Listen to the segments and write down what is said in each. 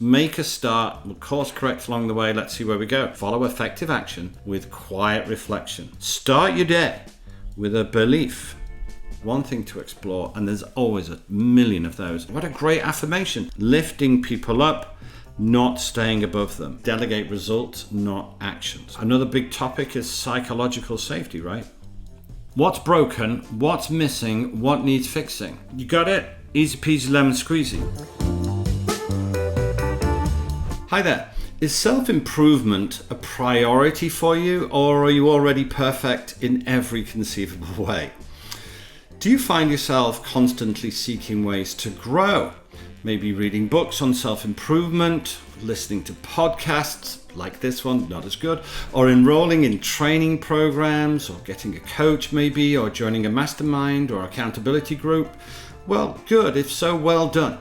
Make a start, we'll course correct along the way, let's see where we go. Follow effective action with quiet reflection. Start your day with a belief. One thing to explore, and there's always a million of those. What a great affirmation. Lifting people up, not staying above them. Delegate results, not actions. Another big topic is psychological safety, right? What's broken? What's missing? What needs fixing? You got it? Easy peasy lemon squeezy. Hi there. Is self-improvement a priority for you, or are you already perfect in every conceivable way? Do you find yourself constantly seeking ways to grow? Maybe reading books on self-improvement, listening to podcasts like this one, not as good, or enrolling in training programs, or getting a coach maybe, or joining a mastermind or accountability group? Well, good. If so, well done.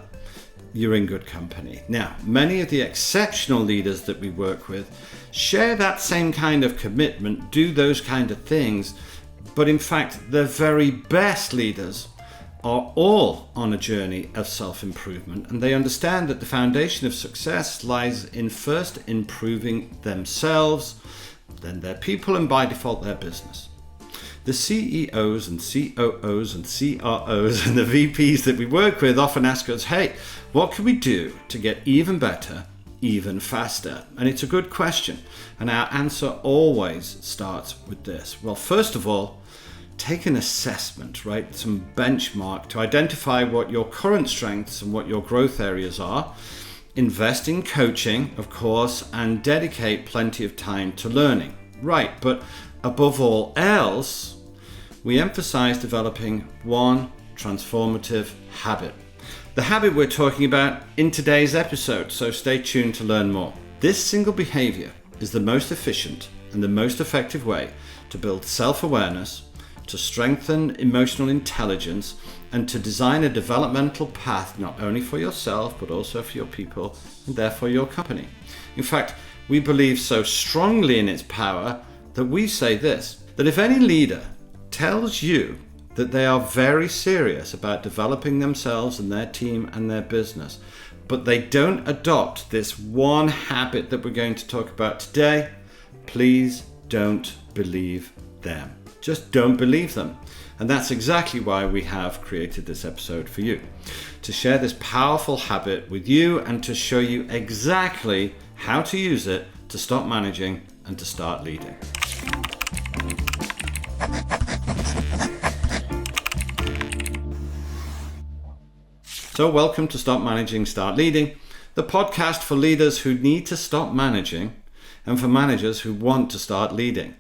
You're in good company. Now, many of the exceptional leaders that we work with share that same kind of commitment, do those kind of things, but in fact, the very best leaders are all on a journey of self-improvement, and they understand that the foundation of success lies in first improving themselves, then their people, and by default, their business. The CEOs and COOs and CROs and the VPs that we work with often ask us, hey, what can we do to get even better, even faster? And it's a good question. And our answer always starts with this. Well, first of all, take an assessment, right? Some benchmark to identify what your current strengths and what your growth areas are. Invest in coaching, of course, and dedicate plenty of time to learning. Right, but above all else, we emphasize developing one transformative habit. The habit we're talking about in today's episode, so stay tuned to learn more. This single behavior is the most efficient and the most effective way to build self-awareness, to strengthen emotional intelligence, and to design a developmental path not only for yourself, but also for your people and therefore your company. In fact, we believe so strongly in its power that we say this, that if any leader tells you that they are very serious about developing themselves and their team and their business, but they don't adopt this one habit that we're going to talk about today, please don't believe them. Just don't believe them. And that's exactly why we have created this episode for you, to share this powerful habit with you and to show you exactly how to use it to stop managing and to start leading. So welcome to Stop Managing, Start Leading, the podcast for leaders who need to stop managing and for managers who want to start leading.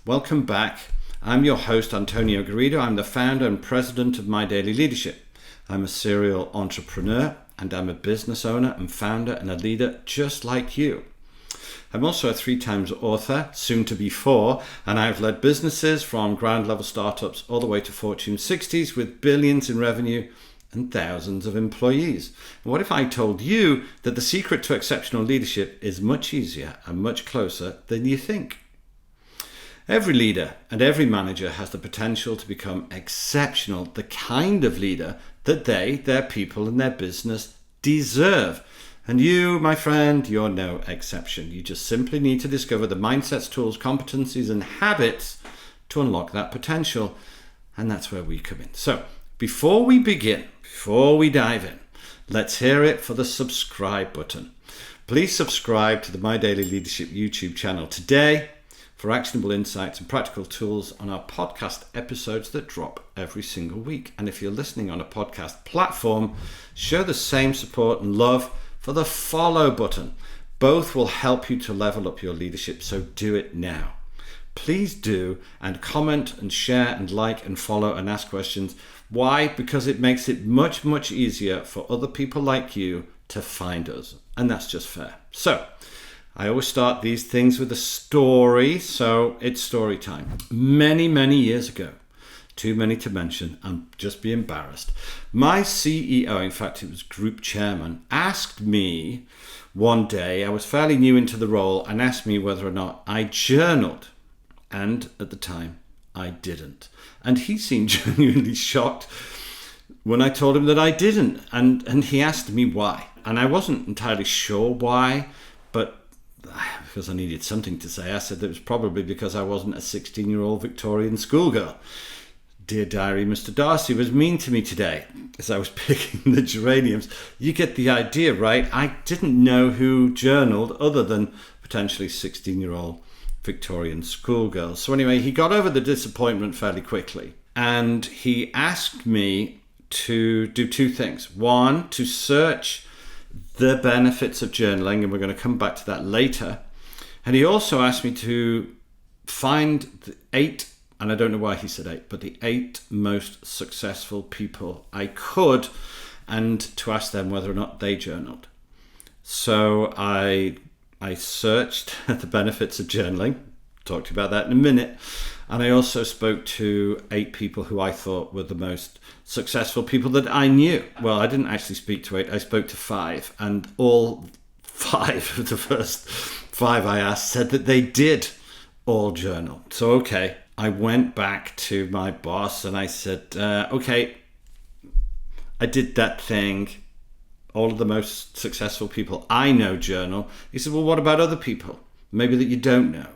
Welcome back. I'm your host, Antonio Garrido. I'm the founder and president of My Daily Leadership. I'm a serial entrepreneur and I'm a business owner and founder and a leader just like you. I'm also a 3-time author, soon to be 4, and I've led businesses from ground level startups all the way to Fortune 60s with billions in revenue and thousands of employees. And what if I told you that the secret to exceptional leadership is much easier and much closer than you think? Every leader and every manager has the potential to become exceptional, the kind of leader that they, their people, and their business deserve. And you, my friend, you're no exception. You just simply need to discover the mindsets, tools, competencies, and habits to unlock that potential. And that's where we come in. So before we begin, before we dive in, let's hear it for the subscribe button. Please subscribe to the My Daily Leadership YouTube channel today for actionable insights and practical tools on our podcast episodes that drop every single week. And if you're listening on a podcast platform, show the same support and love for the follow button. Both will help you to level up your leadership, so do it now. Please do, and comment and share and like and follow and ask questions. Why? Because it makes it much, much easier for other people like you to find us. And that's just fair. So I always start these things with a story, so it's story time. Many, many years ago, too many to mention, and just be embarrassed, my CEO, in fact it was group chairman, asked me one day, I was fairly new into the role, and asked me whether or not I journaled. And at the time, I didn't. And he seemed genuinely shocked when I told him that I didn't. And he asked me why. And I wasn't entirely sure why, but because I needed something to say, I said that it was probably because I wasn't a 16-year-old Victorian schoolgirl. Dear Diary, Mr. Darcy was mean to me today as I was picking the geraniums. You get the idea, right? I didn't know who journaled other than potentially 16-year-old Victorian schoolgirls. So anyway, he got over the disappointment fairly quickly. And he asked me to do two things. One, to search the benefits of journaling, and we're going to come back to that later. And he also asked me to find the 8, and I don't know why he said 8, but the 8 most successful people I could, and to ask them whether or not they journaled. So I searched the benefits of journaling, talk to you about that in a minute, and I also spoke to 8 people who I thought were the most successful people that I knew. Well, I didn't actually speak to 8, I spoke to 5, and all 5 of the first 5 I asked said that they did all journal. So, okay, I went back to my boss and I said, okay, I did that thing. All of the most successful people I know journal. He said, well, what about other people? Maybe that you don't know.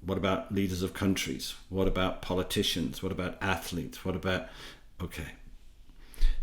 What about leaders of countries? What about politicians? What about athletes? What about... Okay.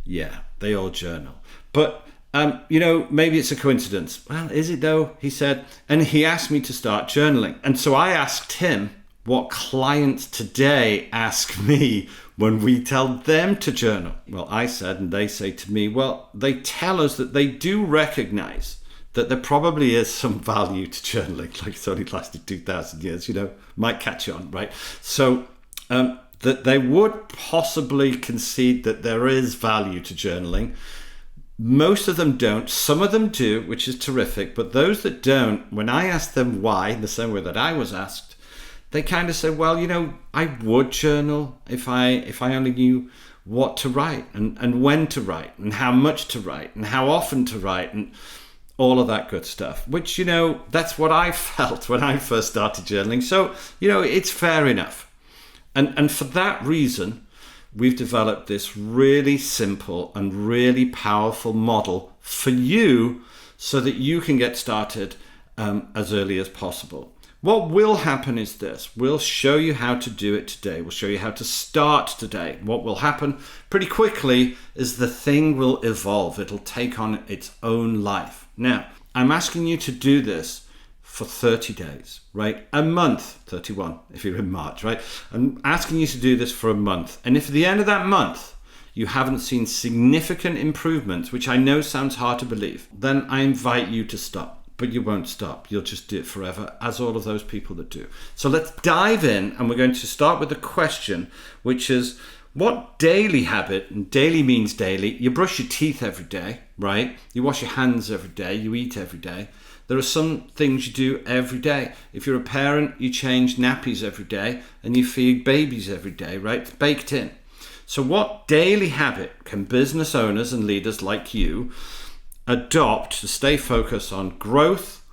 Yeah, they all journal. But, maybe it's a coincidence. Well, is it though? He said. And he asked me to start journaling. And so I asked him what clients today ask me when we tell them to journal. Well, I said, and they say to me, well, they tell us that they do recognize that there probably is some value to journaling, like it's only lasted 2,000 years, might catch on, right? So that they would possibly concede that there is value to journaling. Most of them don't. Some of them do, which is terrific. But those that don't, when I asked them why, in the same way that I was asked, they kind of said, well, I would journal if I only knew what to write and when to write and how much to write and how often to write and all of that good stuff, which, that's what I felt when I first started journaling. So, it's fair enough. And for that reason, we've developed this really simple and really powerful model for you so that you can get started as early as possible. What will happen is this. We'll show you how to do it today. We'll show you how to start today. What will happen pretty quickly is the thing will evolve. It'll take on its own life. Now, I'm asking you to do this for 30 days, right? A month, 31 if you're in March, right? I'm asking you to do this for a month. And if at the end of that month you haven't seen significant improvements, which I know sounds hard to believe, then I invite you to stop. But you won't stop. You'll just do it forever, as all of those people that do. So let's dive in, and we're going to start with a question, which is, what daily habit, and daily means daily, you brush your teeth every day, right? You wash your hands every day, you eat every day. There are some things you do every day. If you're a parent, you change nappies every day, and you feed babies every day, right? It's baked in. So what daily habit can business owners and leaders like you adopt to stay focused on growth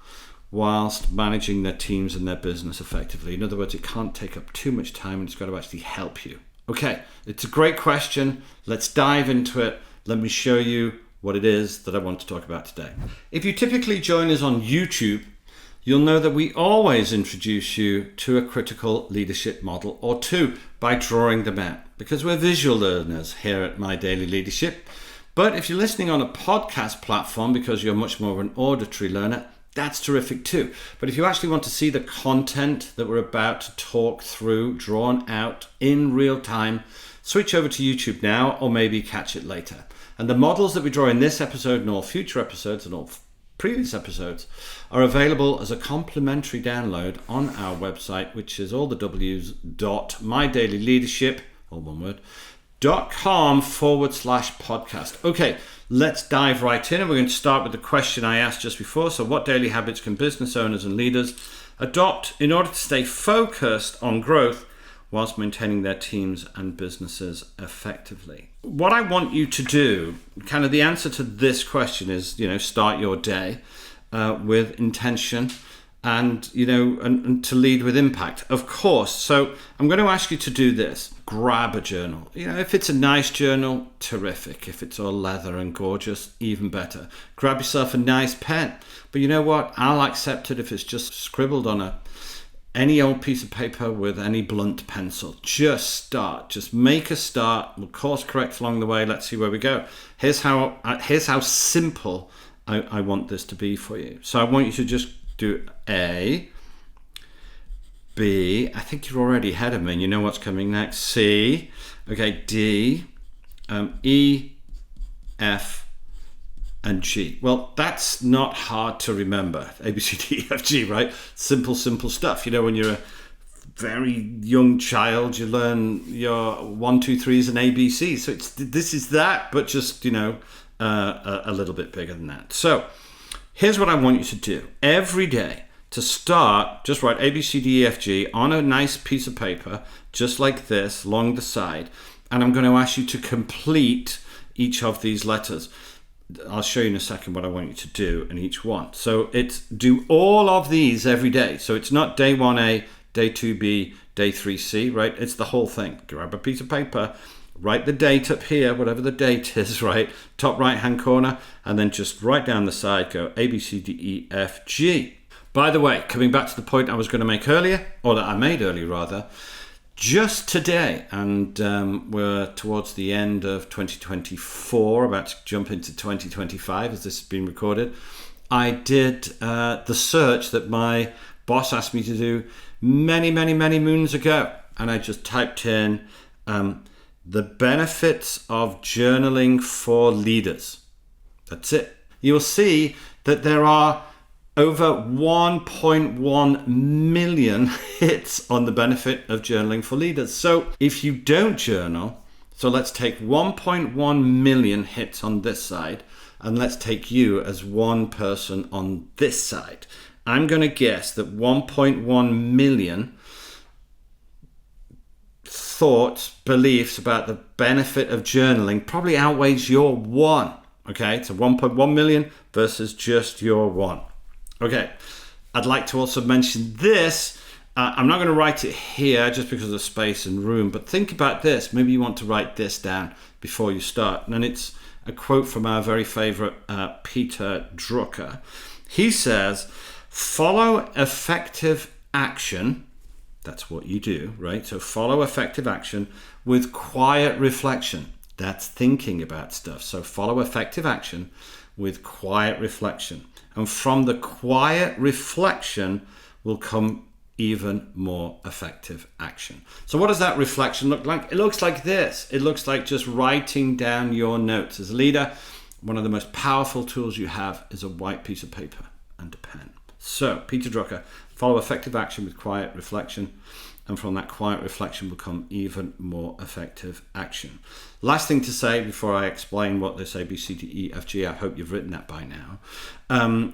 whilst managing their teams and their business effectively? In other words, it can't take up too much time and it's got to actually help you. Okay, it's a great question. Let's dive into it. Let me show you what it is that I want to talk about today. If you typically join us on YouTube, you'll know that we always introduce you to a critical leadership model or two by drawing them out, because we're visual learners here at My Daily Leadership. But if you're listening on a podcast platform because you're much more of an auditory learner, that's terrific too. But if you actually want to see the content that we're about to talk through drawn out in real time, switch over to YouTube now or maybe catch it later. And the models that we draw in this episode and all future episodes and all previous episodes are available as a complimentary download on our website, which is all the w's.mydailyleadership, all one word, .com/podcast. Okay, let's dive right in, and we're going to start with the question I asked just before. So what daily habits can business owners and leaders adopt in order to stay focused on growth whilst maintaining their teams and businesses effectively? What I want you to do, kind of the answer to this question is, start your day with intention and and to lead with impact, of course. So I'm going to ask you to do this. Grab a journal. If it's a nice journal, terrific. If it's all leather and gorgeous, even better. Grab yourself a nice pen. But you know what? I'll accept it if it's just scribbled on any old piece of paper with any blunt pencil. Just start. Just make a start. We'll course correct along the way. Let's see where we go. Here's how simple I want this to be for you. So I want you to just do A, B. I think you're already ahead of me and you know what's coming next. C, okay, D, E, F, and G. Well, that's not hard to remember. A, B, C, D, E, F, G, right? Simple stuff. When you're a very young child, you learn your 1, 2, 3s and ABC. So this is that, but just, a little bit bigger than that. So here's what I want you to do. Every day, to start, just write A, B, C, D, E, F, G on a nice piece of paper, just like this, along the side. And I'm going to ask you to complete each of these letters. I'll show you in a second what I want you to do in each one. So it's do all of these every day. So it's not day 1A, day 2B, day 3C, right? It's the whole thing. Grab a piece of paper, write the date up here, whatever the date is, right? Top right-hand corner, and then just right down the side, go A, B, C, D, E, F, G. By the way, coming back to the point I was going to make earlier, or that I made earlier rather, just today, and we're towards the end of 2024, about to jump into 2025 as this has been recorded, I did the search that my boss asked me to do many moons ago. And I just typed in the benefits of journaling for leaders. That's it. You'll see that there are over 1.1 million hits on the benefit of journaling for leaders. So if you don't journal, so let's take 1.1 million hits on this side, and let's take you as one person on this side. I'm going to guess that 1.1 million thoughts, beliefs about the benefit of journaling probably outweighs your one. Okay, so 1.1 million versus just your one. Okay, I'd like to also mention this. I'm not going to write it here just because of space and room, but think about this. Maybe you want to write this down before you start. And it's a quote from our very favorite Peter Drucker. He says, follow effective action. That's what you do, right? So follow effective action with quiet reflection. That's thinking about stuff. So follow effective action with quiet reflection. And from the quiet reflection will come even more effective action. So what does that reflection look like? It looks like this. It looks like just writing down your notes. As a leader, one of the most powerful tools you have is a white piece of paper and a pen. So Peter Drucker, follow effective action with quiet reflection. And from that quiet reflection will come even more effective action. Last thing to say before I explain what this A, B, C, D, E, F, G, I hope you've written that by now,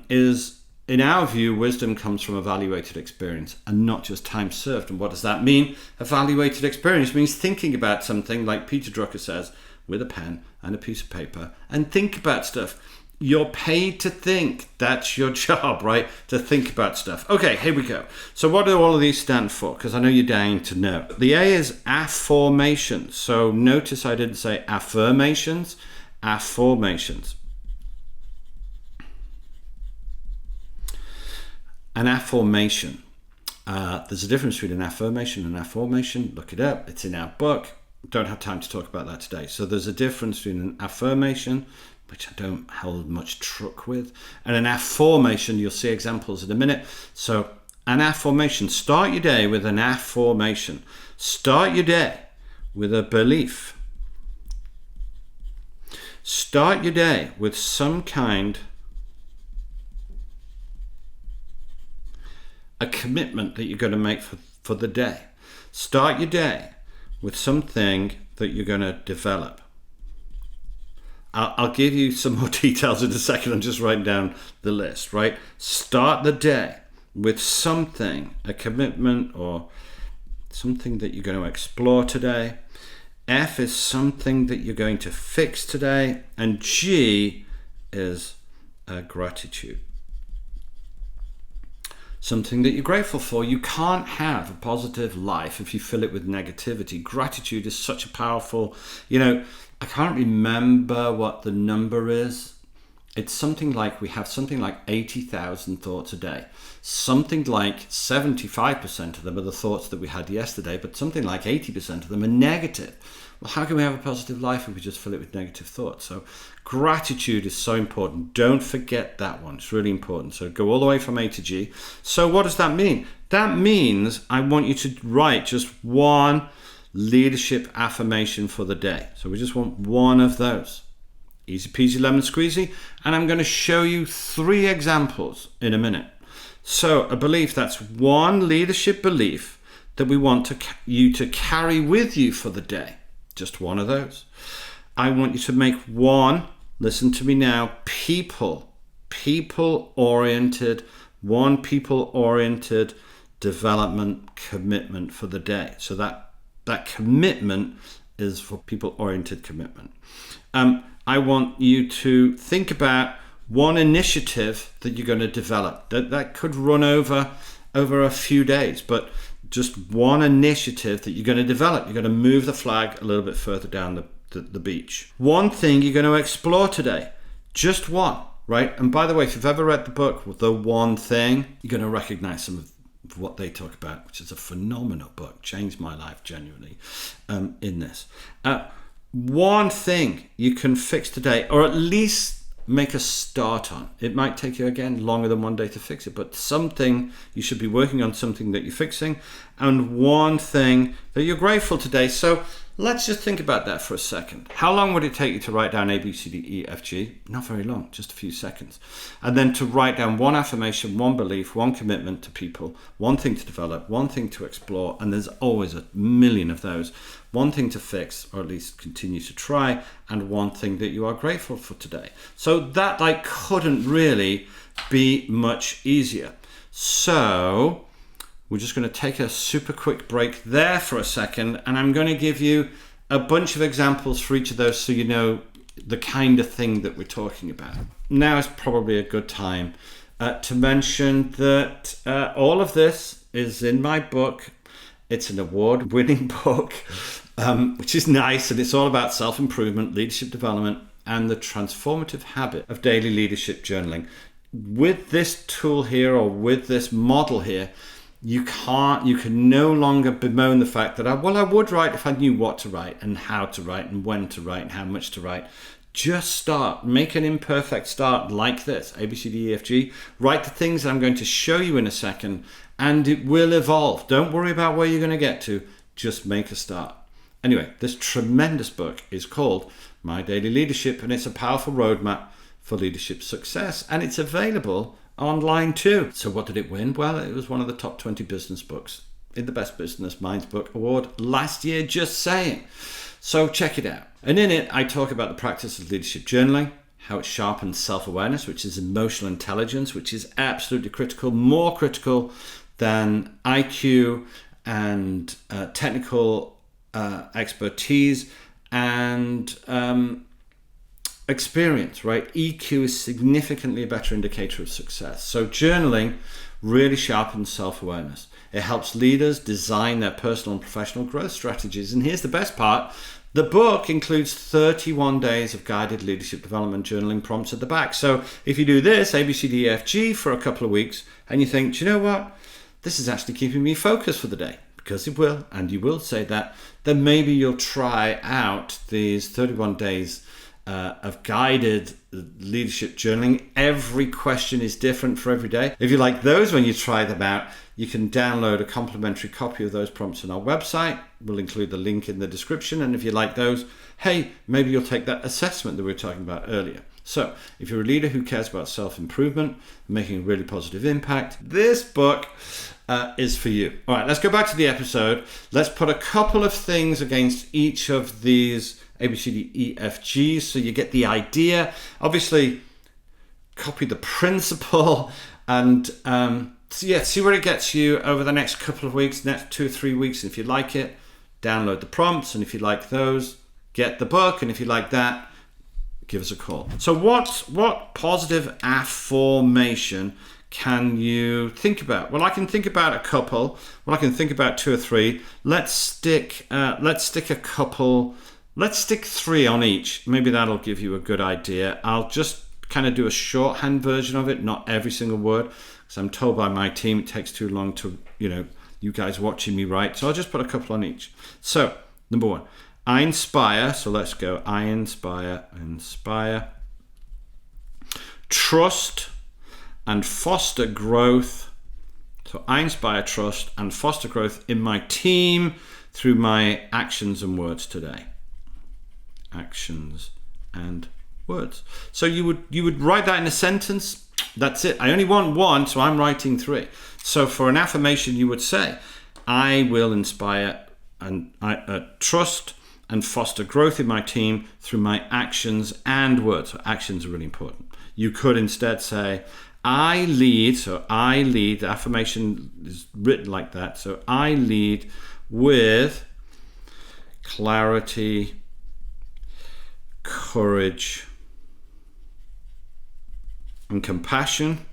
is in our view, wisdom comes from evaluated experience and not just time served. And what does that mean? Evaluated experience means thinking about something, like Peter Drucker says, with a pen and a piece of paper, and think about stuff. You're paid to think. That's your job, right? To think about stuff. Okay, here we go. So what do all of these stand for? Because I know you're dying to know. The A is Afformations. So notice I didn't say affirmations, Afformations. An affirmation. There's a difference between an affirmation and an affirmation. Look it up. It's in our book. Don't have time to talk about that today. So there's a difference between an affirmation, which I don't hold much truck with, and an affirmation. You'll see examples in a minute. So an affirmation. Start your day with an affirmation. Start your day with a belief. Start your day with some kind a commitment that you're going to make for the day. Start your day with something that you're going to develop. I'll give you some more details in a second. I'm just writing down the list, right? Start the day with something, a commitment or something that you're going to explore today. F is something that you're going to fix today. And G is gratitude. something that you're grateful for. You can't have a positive life if you fill it with negativity. Gratitude is such a powerful, I can't remember what the number is. It's something like we have something like 80,000 thoughts a day. Something like 75% of them are the thoughts that we had yesterday, but something like 80% of them are negative. Well, how can we have a positive life if we just fill it with negative thoughts? So gratitude is so important. Don't forget that one. It's really important. So go all the way from A to G. So what does that mean? That means I want you to write just one leadership affirmation for the day. So we just want one of those. Easy peasy lemon squeezy. And I'm going to show you 3 examples in a minute. So a belief, that's one leadership belief that we want you to carry with you for the day. Just one of those. I want you to make one, listen to me now, people-oriented development commitment for the day. So that commitment is for people-oriented commitment. I want you to think about one initiative that you're going to develop. That could run over a few days, but just one initiative that you're going to develop. You're going to move the flag a little bit further down the beach. One thing you're going to explore today. Just one, right? And by the way, if you've ever read the book, The One Thing, you're going to recognize some of what they talk about, which is a phenomenal book. Changed my life genuinely in this. One thing you can fix today, or at least make a start on. It might take you, again, longer than one day to fix it, but something you should be working on, something that you're fixing, and one thing that you're grateful today. So let's just think about that for a second. How long would it take you to write down A, B, C, D, E, F, G? Not very long, just a few seconds. And then to write down one affirmation, one belief, one commitment to people, one thing to develop, one thing to explore, and there's always a million of those. One thing to fix, or at least continue to try, and one thing that you are grateful for today. So that couldn't really be much easier. So we're just going to take a super quick break there for a second, and I'm going to give you a bunch of examples for each of those so you know the kind of thing that we're talking about. Now is probably a good time to mention that all of this is in my book. It's an award-winning book, which is nice, and it's all about self-improvement, leadership development, and the transformative habit of daily leadership journaling. With this tool here, or with this model here, you can no longer bemoan the fact that I would write if I knew what to write and how to write and when to write and how much to write. Just start. Make an imperfect start like this. A, B, C, D, E, F, G. Write the things that I'm going to show you in a second, and it will evolve. Don't worry about where you're going to get to. Just make a start. Anyway, this tremendous book is called My Daily Leadership, and it's a powerful roadmap for leadership success, and it's available online too. So what did it win? Well, it was one of the top 20 business books in the Best Business Minds Book Award last year, just saying. So check it out. And in it, I talk about the practice of leadership journaling, how it sharpens self-awareness, which is emotional intelligence, which is absolutely critical, more critical than IQ and technical expertise and experience, right? EQ is significantly a better indicator of success. So journaling really sharpens self-awareness. It helps leaders design their personal and professional growth strategies. And here's the best part. The book includes 31 days of guided leadership development journaling prompts at the back. So if you do this, A, B, C, D, E, F, G, for a couple of weeks, and you think, do you know what? This is actually keeping me focused for the day, because it will, and you will say that, then maybe you'll try out these 31 days of guided leadership journaling. Every question is different for every day. If you like those, when you try them out, you can download a complimentary copy of those prompts on our website. We'll include the link in the description. And if you like those, hey, maybe you'll take that assessment that we were talking about earlier. So if you're a leader who cares about self-improvement, making a really positive impact, this book is for you. All right, let's go back to the episode. Let's put a couple of things against each of these A, B, C, D, E, F, G, so you get the idea. Obviously, copy the principle and see where it gets you over the next couple of weeks, next 2 or 3 weeks. And if you like it, download the prompts. And if you like those, get the book. And if you like that, give us a call. So what positive affirmation can you think about? Well, I can think about a couple. Well, I can think about 2 or 3. Let's stick a couple. Let's stick 3 on each. Maybe that'll give you a good idea. I'll just kind of do a shorthand version of it, not every single word, because I'm told by my team it takes too long to, you guys watching me write. So I'll just put a couple on each. So, number 1, I inspire. So let's go. I inspire. Trust and foster growth. So I inspire trust and foster growth in my team through my actions and words today. Actions and words. So you would write that in a sentence. That's it. I only want 1, so I'm writing 3. So for an affirmation, you would say, I will inspire and trust and foster growth in my team through my actions and words. So actions are really important. You could instead say, I lead. So I lead. The affirmation is written like that. So I lead with clarity, courage, and compassion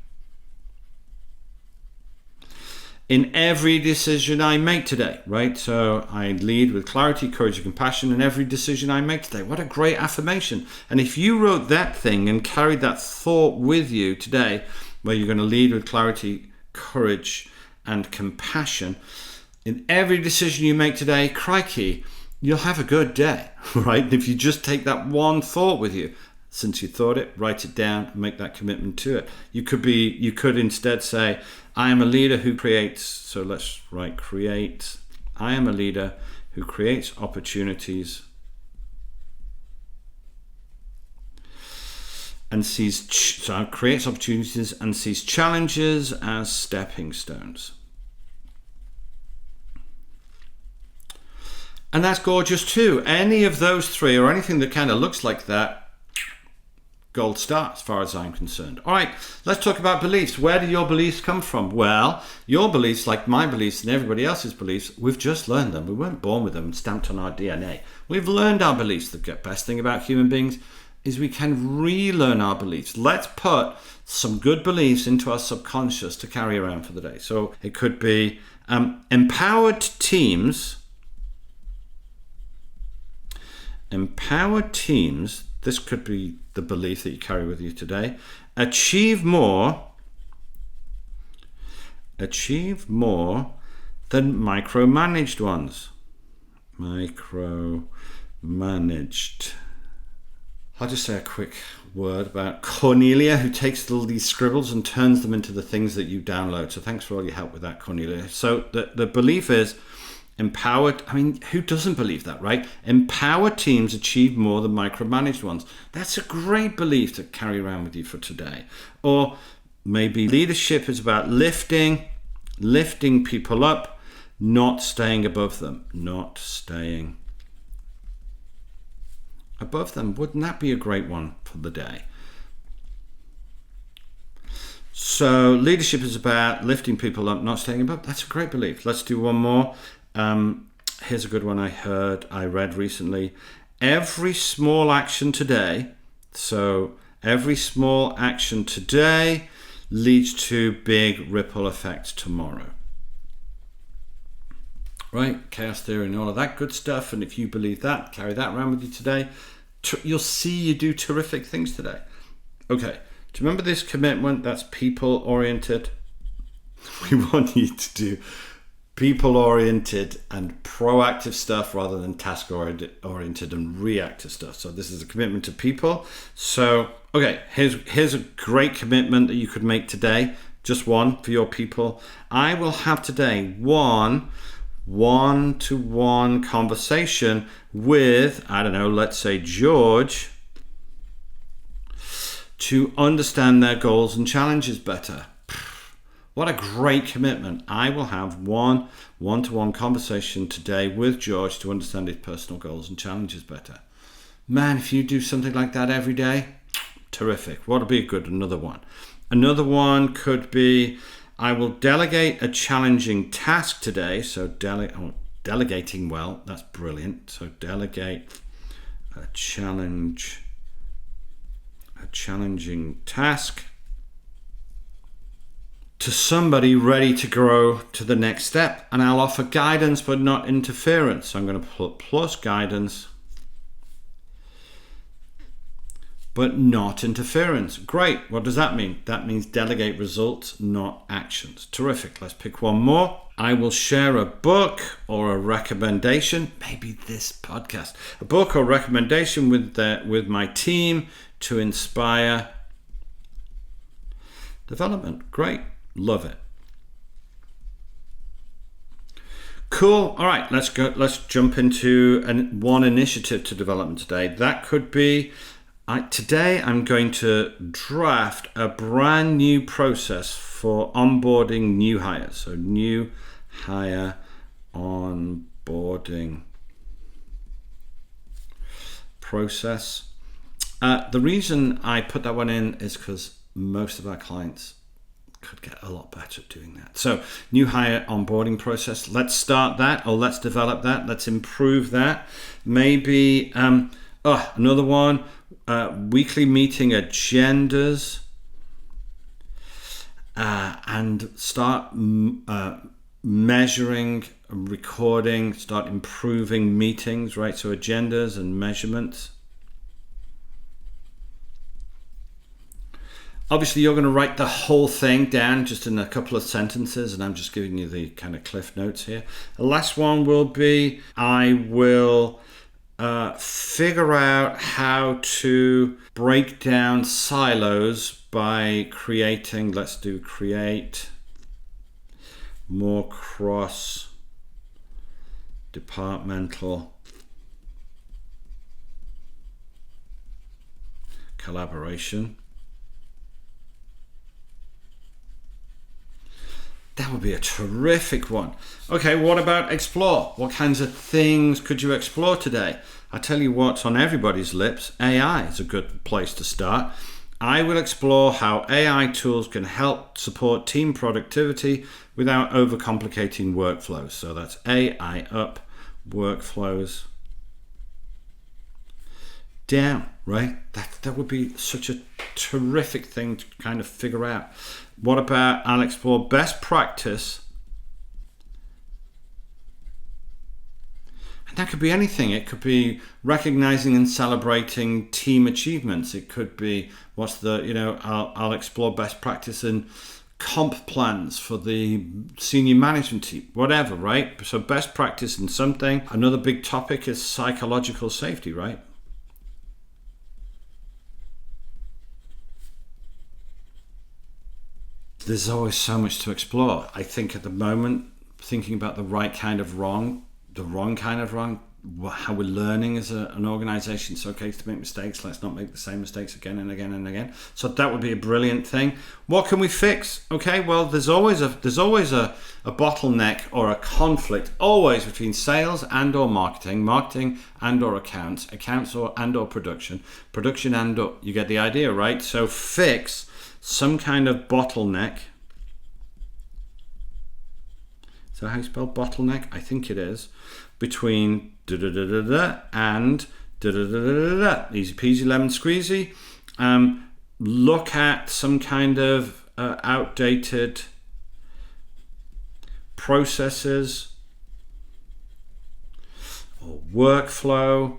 in every decision I make today, right? So I lead with clarity, courage, and compassion in every decision I make today. What a great affirmation. And if you wrote that thing and carried that thought with you today, where you're going to lead with clarity, courage, and compassion in every decision you make today, crikey, you'll have a good day, right? And if you just take that one thought with you, since you thought it, write it down and make that commitment to it. You could instead say, I am a leader who creates. So let's write create. I am a leader who creates opportunities and creates opportunities and sees challenges as stepping stones. And that's gorgeous too. Any of those 3 or anything that kind of looks like that, gold star as far as I'm concerned. All right, let's talk about beliefs. Where do your beliefs come from? Well, your beliefs, like my beliefs and everybody else's beliefs, we've just learned them. We weren't born with them stamped on our DNA. We've learned our beliefs. The best thing about human beings is we can relearn our beliefs. Let's put some good beliefs into our subconscious to carry around for the day. So it could be empowered teams. Empowered teams, this could be the belief that you carry with you today, achieve more than micromanaged ones. Micromanaged. I'll just say a quick word about Cornelia, who takes all these scribbles and turns them into the things that you download. So thanks for all your help with that, Cornelia. So the belief is empowered. I mean, who doesn't believe that, right? Empowered teams achieve more than micromanaged ones. That's a great belief to carry around with you for today. Or maybe leadership is about lifting people up, not staying above them. Not staying above them. Wouldn't that be a great one for the day? So leadership is about lifting people up, not staying above. That's a great belief. Let's do one more. Here's a good one I read recently. Every small action today, so every small action today leads to big ripple effects tomorrow. Right? Chaos theory and all of that good stuff. And if you believe that, carry that around with you today, you'll see you do terrific things today. Okay. Do you remember this commitment? That's people-oriented. We want you to do people-oriented and proactive stuff rather than task-oriented and reactive stuff. So this is a commitment to people. So, okay, here's a great commitment that you could make today. Just one for your people. I will have today one-to-one conversation with, I don't know, let's say George, to understand their goals and challenges better. What a great commitment. I will have one-to-one conversation today with George to understand his personal goals and challenges better. Man, if you do something like that every day, terrific. What would be another one? Another one could be, I will delegate a challenging task today. So delegating well, that's brilliant. So delegate a challenging task to somebody ready to grow to the next step. And I'll offer guidance, but not interference. So I'm going to put plus guidance, but not interference. Great. What does that mean? That means delegate results, not actions. Terrific. Let's pick one more. I will share a book or a recommendation, maybe this podcast, a book or recommendation with my team to inspire development. Great. Love it. Cool. All right, let's go. Let's jump into one initiative to development today. That could be, today I'm going to draft a brand new process for onboarding new hires. So new hire onboarding process. The reason I put that one in is because most of our clients could get a lot better at doing that. So new hire onboarding process. Let's start that, or let's develop that. Let's improve that. Maybe another one, weekly meeting agendas, and start measuring, recording, start improving meetings, right? So agendas and measurements. Obviously, you're going to write the whole thing down just in a couple of sentences, and I'm just giving you the kind of cliff notes here. The last one will be, I will figure out how to break down silos by creating, create more cross-departmental collaboration. That would be a terrific one. Okay, what about explore? What kinds of things could you explore today? I tell you what's on everybody's lips. AI is a good place to start. I will explore how AI tools can help support team productivity without overcomplicating workflows. So that's AI up, workflows down, right? That would be such a terrific thing to kind of figure out. What about, I'll explore best practice. And that could be anything. It could be recognizing and celebrating team achievements. It could be, I'll explore best practice in comp plans for the senior management team, whatever, right? So best practice in something. Another big topic is psychological safety, right? There's always so much to explore. I think at the moment, thinking about the right kind of wrong, the wrong kind of wrong, how we're learning as an organization. It's okay to make mistakes. Let's not make the same mistakes again and again and again. So that would be a brilliant thing. What can we fix? Okay, well, there's always a bottleneck or a conflict always between sales and or marketing and or accounts or and or production and or, you get the idea, right? So fix some kind of bottleneck. Is that how you spell bottleneck? I think it is. Between and easy peasy lemon squeezy. Look at some kind of outdated processes or workflow.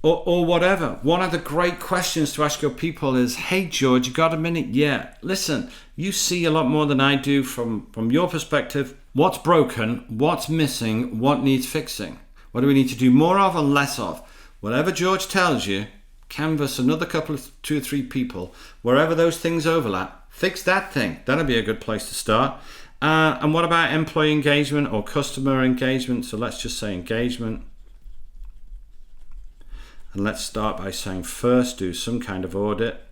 Or whatever. One of the great questions to ask your people is, hey George, you got a minute? Yeah. Listen, you see a lot more than I do from your perspective. What's broken? What's missing? What needs fixing? What do we need to do more of or less of? Whatever George tells you, canvass another couple of 2 or 3 people. Wherever those things overlap, fix that thing. That'll be a good place to start. And what about employee engagement or customer engagement? So let's just say engagement. And let's start by saying first do some kind of audit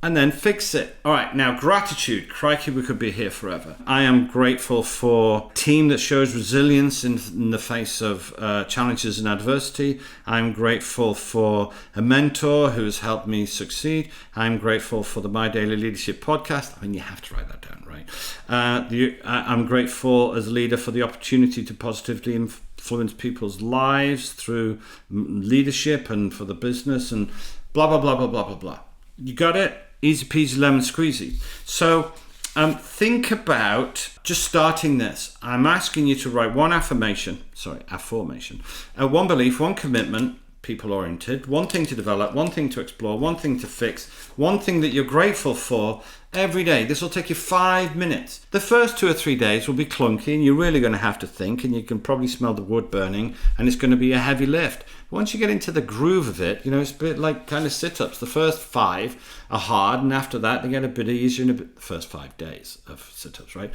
and then fix it. All right, now gratitude. Crikey, we could be here forever. I am grateful for a team that shows resilience in the face of challenges and adversity. I'm grateful for a mentor who has helped me succeed. I'm grateful for the My Daily Leadership podcast. I mean, you have to write that down, right? I'm grateful as a leader for the opportunity to positively influence people's lives through leadership and for the business and blah, blah, blah, blah, blah, blah, blah. You got it? Easy peasy lemon squeezy. So think about just starting this. I'm asking you to write one affirmation, one belief, one commitment, people-oriented, one thing to develop, one thing to explore, one thing to fix, one thing that you're grateful for every day. This will take you 5 minutes. The first 2 or 3 days will be clunky and you're really going to have to think, and you can probably smell the wood burning, and it's going to be a heavy lift. Once you get into the groove of it, it's a bit like kind of sit-ups. The first 5 are hard, and after that they get a bit easier the first 5 days of sit-ups, right?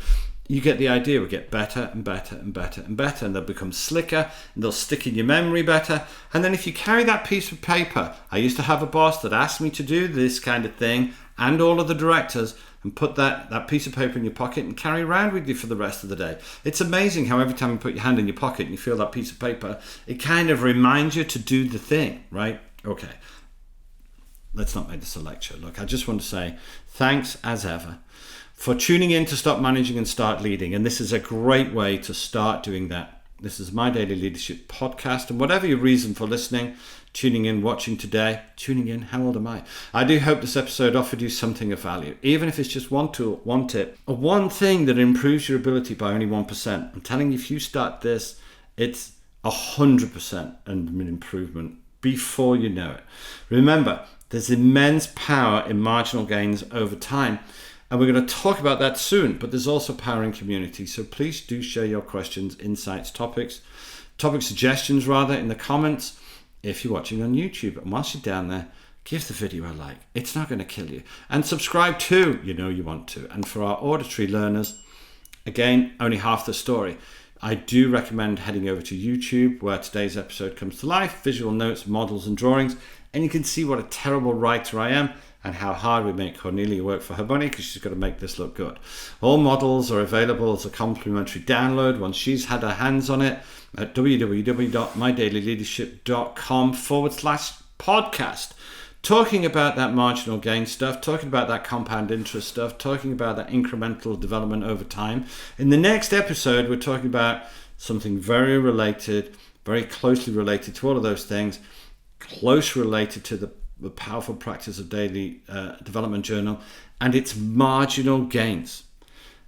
You get the idea. We get better and better and better and better, and they'll become slicker and they'll stick in your memory better. And then if you carry that piece of paper, I used to have a boss that asked me to do this kind of thing, and all of the directors, and put that piece of paper in your pocket and carry around with you for the rest of the day. It's amazing how every time you put your hand in your pocket and you feel that piece of paper, it kind of reminds you to do the thing, right? Okay, let's not make this a lecture. Look, I just want to say thanks as ever for tuning in to Stop Managing and Start Leading. And this is a great way to start doing that. This is My Daily Leadership Podcast. And whatever your reason for listening, tuning in, watching today, tuning in, how old am I? I do hope this episode offered you something of value. Even if it's just one tool, one tip, or one thing that improves your ability by only 1%. I'm telling you, if you start this, it's 100% an improvement before you know it. Remember, there's immense power in marginal gains over time. And we're going to talk about that soon, but there's also power in community. So please do share your questions, insights, topic suggestions in the comments if you're watching on YouTube. And whilst you're down there, give the video a like. It's not going to kill you. And subscribe too, you want to. And for our auditory learners, again, only half the story. I do recommend heading over to YouTube, where today's episode comes to life, visual notes, models and drawings. And you can see what a terrible writer I am, and how hard we make Cornelia work for her money, because she's got to make this look good. All models are available as a complimentary download once she's had her hands on it at www.mydailyleadership.com/podcast. Talking about that marginal gain stuff, talking about that compound interest stuff, talking about that incremental development over time. In the next episode, we're talking about something very related, very closely related to all of those things, close related to the powerful practice of daily development journal and its marginal gains.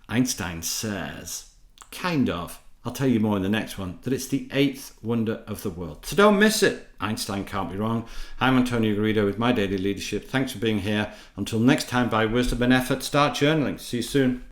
Einstein says, kind of, I'll tell you more in the next one, that it's the 8th wonder of the world. So don't miss it. Einstein can't be wrong. I'm Antonio Garrido with My Daily Leadership. Thanks for being here. Until next time, by wisdom and effort, start journaling. See you soon.